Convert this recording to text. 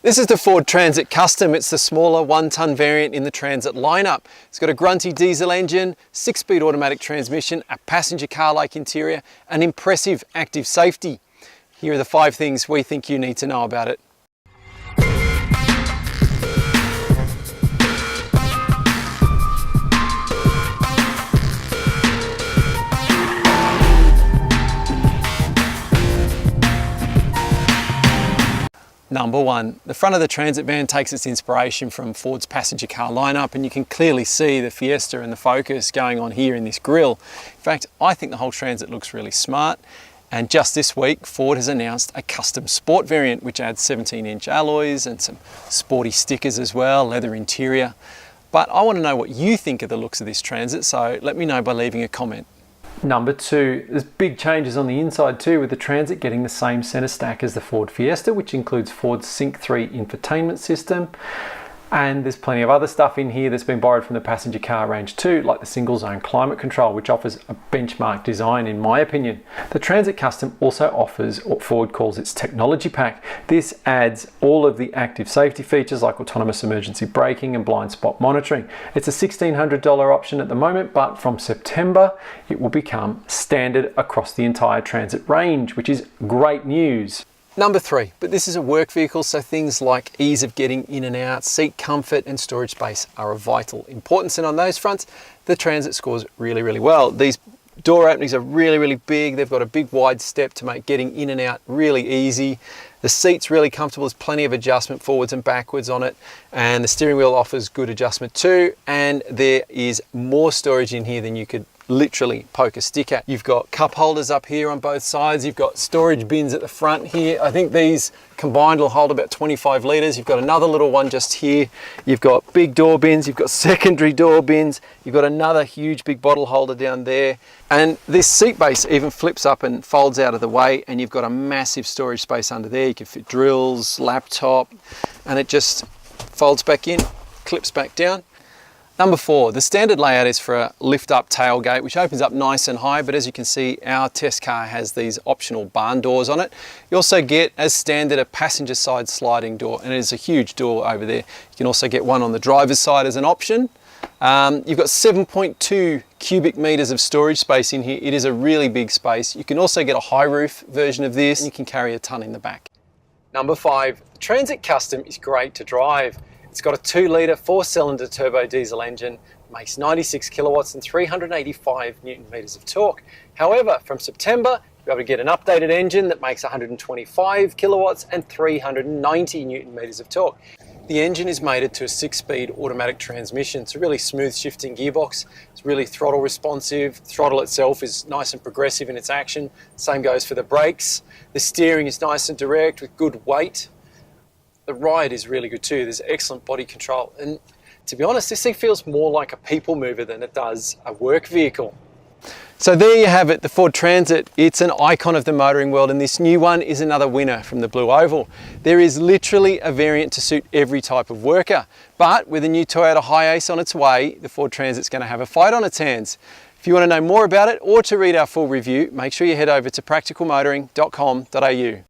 This is the Ford Transit Custom. It's the smaller 1-ton variant in the Transit lineup. It's got a grunty diesel engine, 6-speed automatic transmission, a passenger car-like interior, and impressive active safety. Here are the 5 things we think you need to know about it. Number 1, the front of the Transit van takes its inspiration from Ford's passenger car lineup, and you can clearly see the Fiesta and the Focus going on here in this grille. In fact, I think the whole Transit looks really smart. And just this week, Ford has announced a custom sport variant, which adds 17-inch alloys and some sporty stickers as well, leather interior. But I want to know what you think of the looks of this Transit, so let me know by leaving a comment. Number 2, there's big changes on the inside too, with the Transit getting the same centre stack as the Ford Fiesta, which includes Ford's Sync 3 infotainment system. And there's plenty of other stuff in here that's been borrowed from the passenger car range too, like the single zone climate control, which offers a benchmark design in my opinion. The Transit Custom also offers what Ford calls its technology pack. This adds all of the active safety features like autonomous emergency braking and blind spot monitoring. It's a $1,600 option at the moment, but from September it will become standard across the entire Transit range, which is great news. Number 3, but this is a work vehicle, so things like ease of getting in and out, seat comfort and storage space are of vital importance, and on those fronts the Transit scores really well. These door openings are really big. They've got a big wide step to make getting in and out really easy. The seat's really comfortable. There's plenty of adjustment forwards and backwards on it, and the steering wheel offers good adjustment too, and there is more storage in here than you could literally poke a stick at. You've got cup holders up here on both sides. You've got storage bins at the front here. I think these combined will hold about 25 litres. You've got another little one just here. You've got big door bins. You've got secondary door bins. You've got another huge big bottle holder down there. And this seat base even flips up and folds out of the way, and you've got a massive storage space under there. You can fit drills, laptop, and it just folds back in, clips back down. Number 4, the standard layout is for a lift-up tailgate, which opens up nice and high, but as you can see, our test car has these optional barn doors on it. You also get, as standard, a passenger side sliding door, and it is a huge door over there. You can also get one on the driver's side as an option. You've got 7.2 cubic meters of storage space in here. It is a really big space. You can also get a high roof version of this, and you can carry a ton in the back. Number 5, the Transit Custom is great to drive. It's got a 2-litre 4-cylinder turbo diesel engine, makes 96 kilowatts and 385 newton meters of torque. However, from September, you'll be able to get an updated engine that makes 125 kilowatts and 390 newton meters of torque. The engine is mated to a 6-speed automatic transmission. It's a really smooth shifting gearbox. It's really throttle responsive. The throttle itself is nice and progressive in its action. Same goes for the brakes. The steering is nice and direct with good weight. The ride is really good too. There's excellent body control, and to be honest, this thing feels more like a people mover than it does a work vehicle. So there you have it, the Ford Transit. It's an icon of the motoring world, and this new one is another winner from the Blue Oval. There is literally a variant to suit every type of worker, but with a new Toyota Hiace on its way, the Ford Transit's going to have a fight on its hands. If you want to know more about it or to read our full review, make sure you head over to practicalmotoring.com.au.